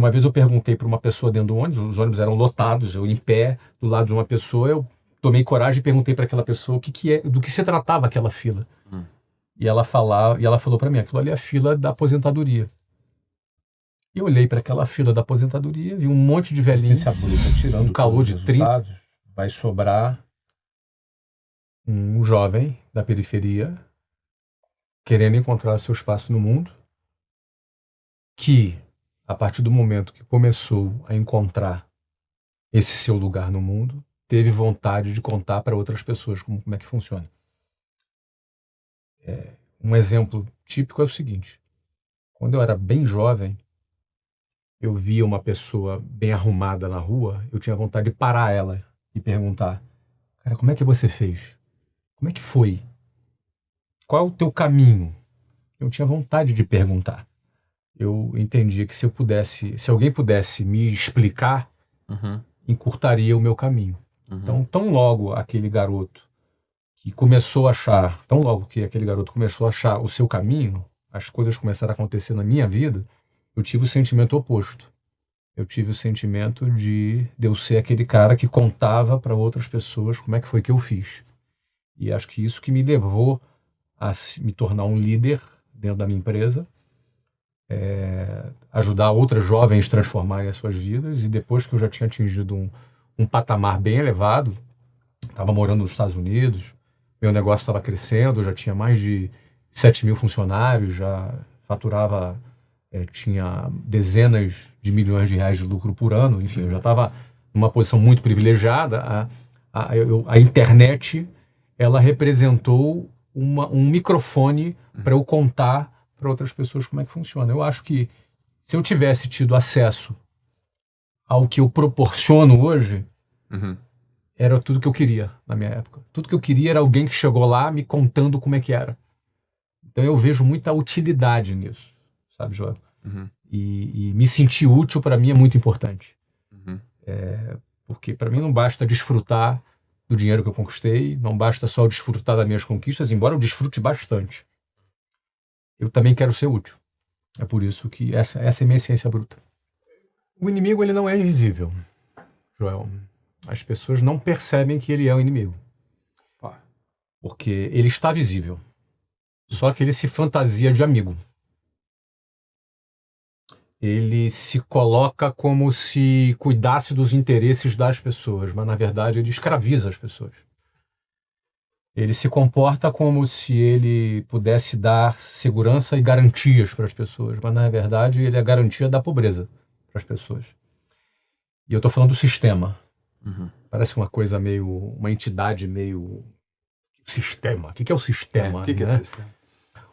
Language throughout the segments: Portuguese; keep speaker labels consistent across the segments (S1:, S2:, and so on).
S1: Uma vez eu perguntei para uma pessoa dentro do ônibus, os ônibus eram lotados, eu em pé, do lado de uma pessoa, eu tomei coragem e perguntei para aquela pessoa do que se tratava aquela fila. E ela falou para mim, aquilo ali é a fila da aposentadoria. Eu olhei para aquela fila da aposentadoria, vi um monte de velhinho tirando calor de 30. Vai sobrar um jovem da periferia querendo encontrar seu espaço no mundo, que, a partir do momento que começou a encontrar esse seu lugar no mundo, teve vontade de contar para outras pessoas como é que funciona. Um exemplo típico é o seguinte: quando eu era bem jovem, eu via uma pessoa bem arrumada na rua, eu tinha vontade de parar ela e perguntar: cara, como é que você fez? Como é que foi? Qual é o teu caminho? Eu tinha vontade de perguntar. Eu entendia que se alguém pudesse me explicar, encurtaria o meu caminho. Então, tão logo que aquele garoto começou a achar o seu caminho, as coisas começaram a acontecer na minha vida, eu tive o sentimento oposto. Eu tive o sentimento de eu ser aquele cara que contava para outras pessoas como é que foi que eu fiz. E acho que isso que me levou a me tornar um líder dentro da minha empresa, ajudar outras jovens a transformarem as suas vidas. E depois que eu já tinha atingido um patamar bem elevado, estava morando nos Estados Unidos, meu negócio estava crescendo, eu já tinha mais de 7 mil funcionários, já faturava, tinha dezenas de milhões de reais de lucro por ano, enfim, eu já estava numa posição muito privilegiada. A internet, ela representou um microfone para eu contar para outras pessoas como é que funciona. Eu acho que se eu tivesse tido acesso ao que eu proporciono hoje, era tudo que eu queria na minha época. Tudo que eu queria era alguém que chegou lá me contando como é que era. Então eu vejo muita utilidade nisso, sabe, Joel? E me sentir útil para mim é muito importante. Porque para mim não basta desfrutar do dinheiro que eu conquistei, não basta só desfrutar das minhas conquistas, embora eu desfrute bastante. Eu também quero ser útil. É por isso que essa é a minha essência bruta. O inimigo, ele não é invisível, Joel. As pessoas não percebem que ele é um inimigo. Porque ele está visível. Só que ele se fantasia de amigo. Ele se coloca como se cuidasse dos interesses das pessoas, mas na verdade ele escraviza as pessoas. Ele se comporta como se ele pudesse dar segurança e garantias para as pessoas, mas na verdade ele é a garantia da pobreza para as pessoas. E eu estou falando do sistema. Parece uma coisa uma entidade meio... Sistema. O que é o sistema?
S2: O que é o sistema?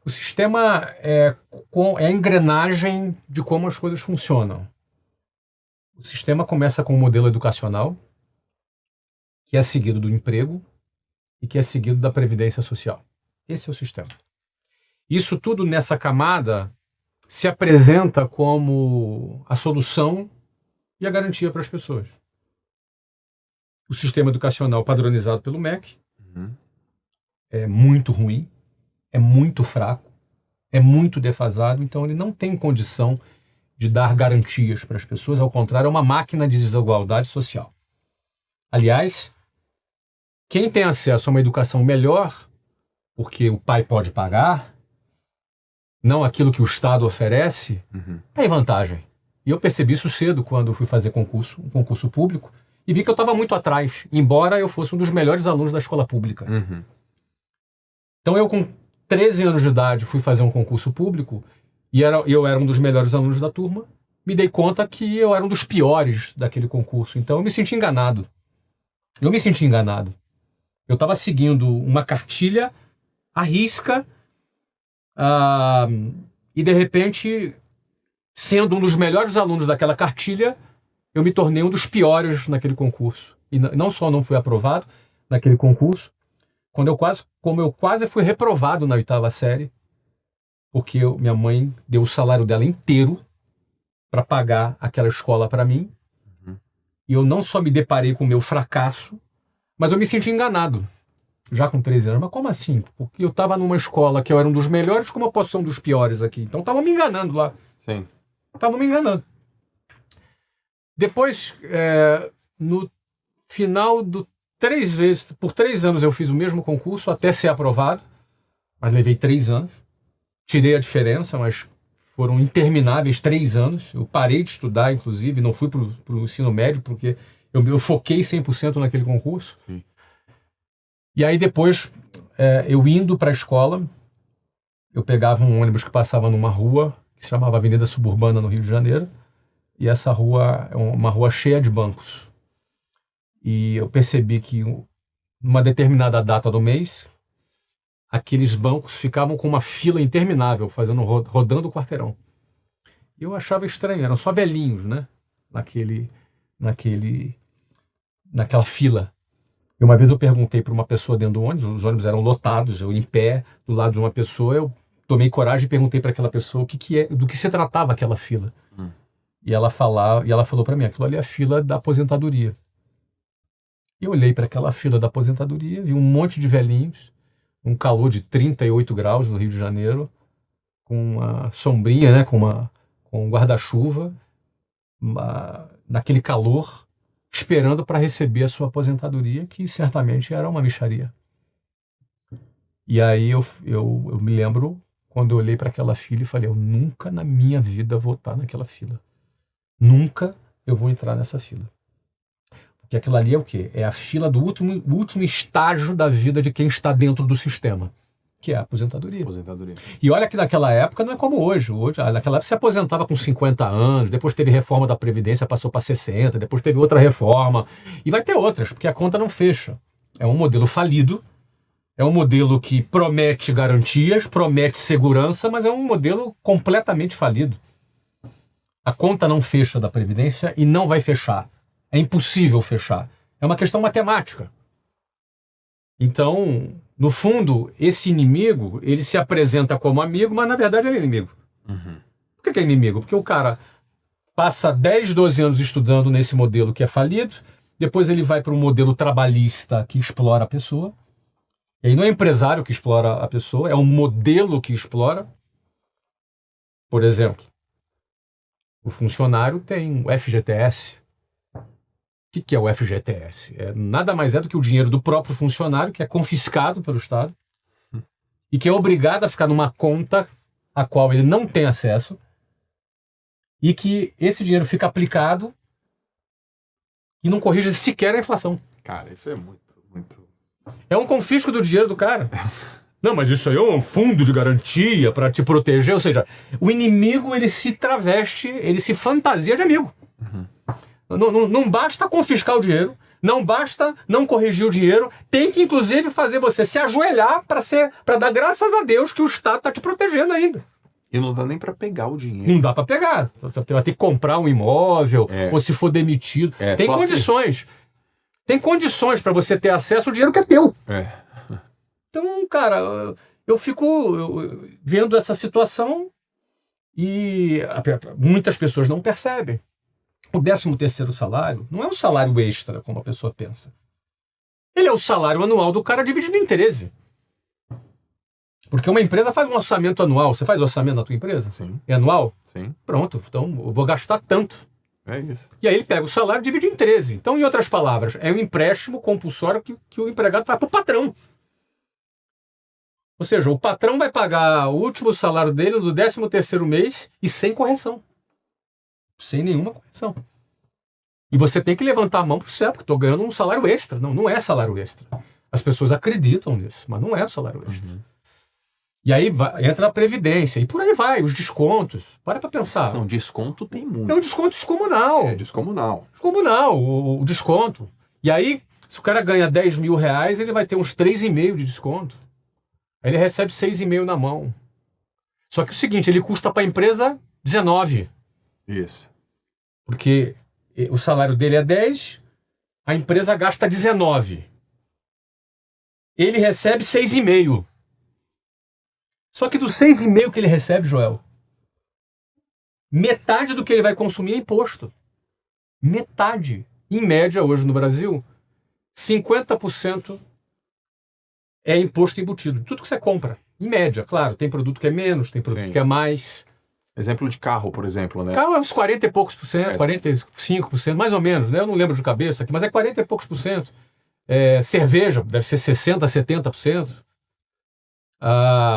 S1: O sistema é a engrenagem de como as coisas funcionam. O sistema começa com um modelo educacional, que é seguido do emprego e que é seguido da previdência social. Esse é o sistema. Isso tudo nessa camada se apresenta como a solução e a garantia para as pessoas. O sistema educacional padronizado pelo MEC é muito ruim, é muito fraco, é muito defasado, então ele não tem condição de dar garantias para as pessoas, ao contrário, é uma máquina de desigualdade social. Aliás, quem tem acesso a uma educação melhor, porque o pai pode pagar, não aquilo que o Estado oferece, tem vantagem. E eu percebi isso cedo quando eu fui fazer um concurso público, e vi que eu estava muito atrás, embora eu fosse um dos melhores alunos da escola pública. Então eu, com 13 anos de idade, fui fazer um concurso público e eu era um dos melhores alunos da turma. Me dei conta que eu era um dos piores daquele concurso. Então eu me senti enganado. Eu estava seguindo uma cartilha à risca e, de repente, sendo um dos melhores alunos daquela cartilha, eu me tornei um dos piores naquele concurso. E não só não fui aprovado naquele concurso, como eu quase fui reprovado na 8ª série, porque minha mãe deu o salário dela inteiro para pagar aquela escola para mim, e eu não só me deparei com o meu fracasso, mas eu me senti enganado, já com 13 anos. Mas como assim? Porque eu estava numa escola que eu era um dos melhores, como eu posso ser um dos piores aqui? Então estavam me enganando lá.
S2: Sim.
S1: Estavam me enganando. Depois, no final do 3 vezes, por 3 anos eu fiz o mesmo concurso até ser aprovado, mas levei 3 anos. Tirei a diferença, mas foram intermináveis 3 anos. Eu parei de estudar, inclusive, não fui para o ensino médio, porque eu foquei 100% naquele concurso.
S2: Sim.
S1: E aí depois, eu indo para a escola, eu pegava um ônibus que passava numa rua, que se chamava Avenida Suburbana, no Rio de Janeiro, e essa rua é uma rua cheia de bancos. E eu percebi que, numa determinada data do mês, aqueles bancos ficavam com uma fila interminável, rodando o quarteirão. E eu achava estranho, eram só velhinhos, né? Naquela fila. E uma vez eu perguntei para uma pessoa dentro do ônibus, os ônibus eram lotados, eu em pé, do lado de uma pessoa, eu tomei coragem e perguntei para aquela pessoa do que se tratava aquela fila. E ela falou para mim, aquilo ali é a fila da aposentadoria. Eu olhei para aquela fila da aposentadoria, vi um monte de velhinhos, um calor de 38 graus no Rio de Janeiro, com uma sombrinha, né, com um guarda-chuva, naquele calor, esperando para receber a sua aposentadoria, que certamente era uma mixaria. E aí eu me lembro, quando eu olhei para aquela fila e falei, eu nunca na minha vida vou estar naquela fila. Nunca eu vou entrar nessa fila. Porque aquilo ali é o quê? É a fila do último estágio da vida de quem está dentro do sistema, que é a aposentadoria. E olha que naquela época não é como hoje. Naquela época você aposentava com 50 anos, depois teve reforma da Previdência, passou para 60, depois teve outra reforma. E vai ter outras, porque a conta não fecha. É um modelo falido, é um modelo que promete garantias, promete segurança, mas é um modelo completamente falido. A conta não fecha da Previdência e não vai fechar. É impossível fechar. É uma questão matemática. Então, no fundo, esse inimigo, ele se apresenta como amigo, mas na verdade ele é inimigo. Por que é inimigo? Porque o cara passa 10, 12 anos estudando nesse modelo que é falido, depois ele vai para um modelo trabalhista que explora a pessoa. E aí não é empresário que explora a pessoa, é um modelo que explora. Por exemplo, o funcionário tem o FGTS. O que é o FGTS? Nada mais é do que o dinheiro do próprio funcionário, que é confiscado pelo Estado, e que é obrigado a ficar numa conta a qual ele não tem acesso, e que esse dinheiro fica aplicado e não corrige sequer a inflação.
S2: Cara, isso é muito...
S1: É um confisco do dinheiro do cara. Não, mas isso aí é um fundo de garantia para te proteger. Ou seja, o inimigo, ele se traveste, ele se fantasia de amigo. Não basta confiscar o dinheiro, não basta não corrigir o dinheiro, tem que inclusive fazer você se ajoelhar para dar graças a Deus que o Estado está te protegendo ainda.
S2: E não dá nem para pegar o dinheiro.
S1: Não dá para pegar. Você vai ter que comprar um imóvel, ou se for demitido. Tem condições. Assim. Tem condições para você ter acesso ao dinheiro que é teu. Então, cara, eu fico vendo essa situação e muitas pessoas não percebem. O 13º salário não é um salário extra, como a pessoa pensa. Ele é o salário anual do cara dividido em 13. Porque uma empresa faz um orçamento anual. Você faz orçamento na tua empresa?
S2: Sim.
S1: É anual?
S2: Sim.
S1: Pronto, então eu vou gastar tanto.
S2: É isso.
S1: E aí ele pega o salário e divide em 13. Então, em outras palavras, é um empréstimo compulsório que o empregado faz para o patrão. Ou seja, o patrão vai pagar o último salário dele do 13º mês e sem correção. Sem nenhuma correção. E você tem que levantar a mão pro céu, porque estou ganhando um salário extra. Não é salário extra. As pessoas acreditam nisso, mas não é o salário extra. E aí entra a Previdência, e por aí vai, os descontos. Para pensar.
S2: Não, desconto tem muito.
S1: É um desconto descomunal.
S2: É descomunal.
S1: Descomunal, o desconto. E aí, se o cara ganha 10 mil reais, ele vai ter uns 3,5 de desconto. Aí ele recebe 6,5 na mão. Só que o seguinte, ele custa para a empresa 19.
S2: Isso.
S1: Porque o salário dele é 10, a empresa gasta 19. Ele recebe 6,5. Só que dos 6,5 que ele recebe, Joel, metade do que ele vai consumir é imposto. Metade. Em média, hoje no Brasil, 50% é imposto embutido. Tudo que você compra. Em média, claro. Tem produto que é menos, tem produto que é mais.
S2: Exemplo de carro, por exemplo, né?
S1: Carro é uns 40 e poucos por cento, 45%, mais ou menos, né? Eu não lembro de cabeça aqui, mas é 40 e poucos por cento. Cerveja deve ser 60%, 70%.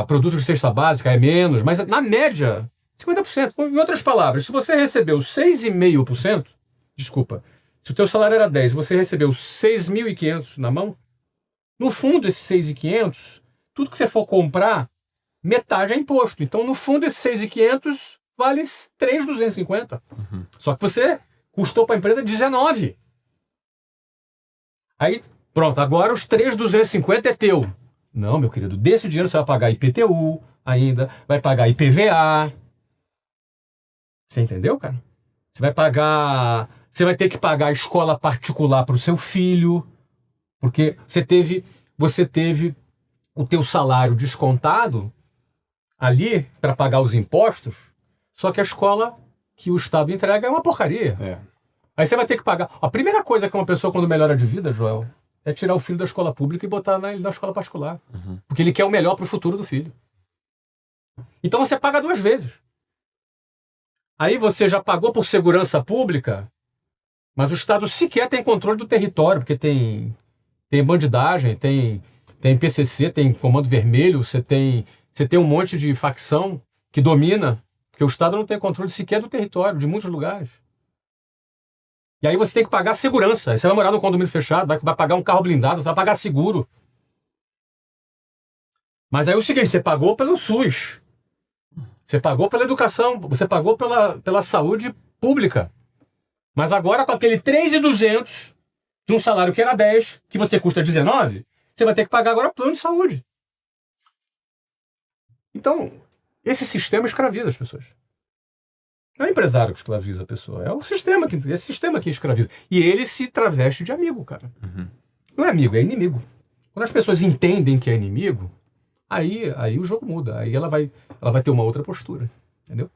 S1: Produtos de cesta básica é menos, mas na média, 50%. Em outras palavras, se você recebeu 6,5%, desculpa, se o teu salário era 10, você recebeu 6.500 na mão, no fundo, esses 6.500, tudo que você for comprar, metade é imposto. Então, no fundo, esses 6.500 vale 3.250. Só que você custou para a empresa 19. Aí, pronto, agora os 3.250 é teu. Não, meu querido, desse dinheiro você vai pagar IPTU ainda, vai pagar IPVA. Você entendeu, cara? Você vai ter que pagar a escola particular para o seu filho, porque você teve o teu salário descontado ali para pagar os impostos, só que a escola que o Estado entrega é uma porcaria. Aí você vai ter que pagar. A primeira coisa que uma pessoa, quando melhora de vida, Joel, é tirar o filho da escola pública e botar na escola particular. Porque ele quer o melhor para o futuro do filho. Então você paga 2 vezes. Aí você já pagou por segurança pública, mas o Estado sequer tem controle do território, porque tem bandidagem, tem PCC, tem Comando Vermelho, você tem um monte de facção que domina, porque o Estado não tem controle sequer do território, de muitos lugares. E aí você tem que pagar segurança. Aí você vai morar num condomínio fechado, vai pagar um carro blindado, você vai pagar seguro. Mas aí é o seguinte, você pagou pelo SUS. Você pagou pela educação, você pagou pela saúde pública. Mas agora com aquele 3.200 de um salário que era 10, que você custa 19, você vai ter que pagar agora plano de saúde. Então, esse sistema escraviza as pessoas. Não é o empresário que escraviza a pessoa, é esse sistema que escraviza. E ele se traveste de amigo, cara. Não é amigo, é inimigo. Quando as pessoas entendem que é inimigo, aí o jogo muda. Aí ela vai ter uma outra postura. Entendeu?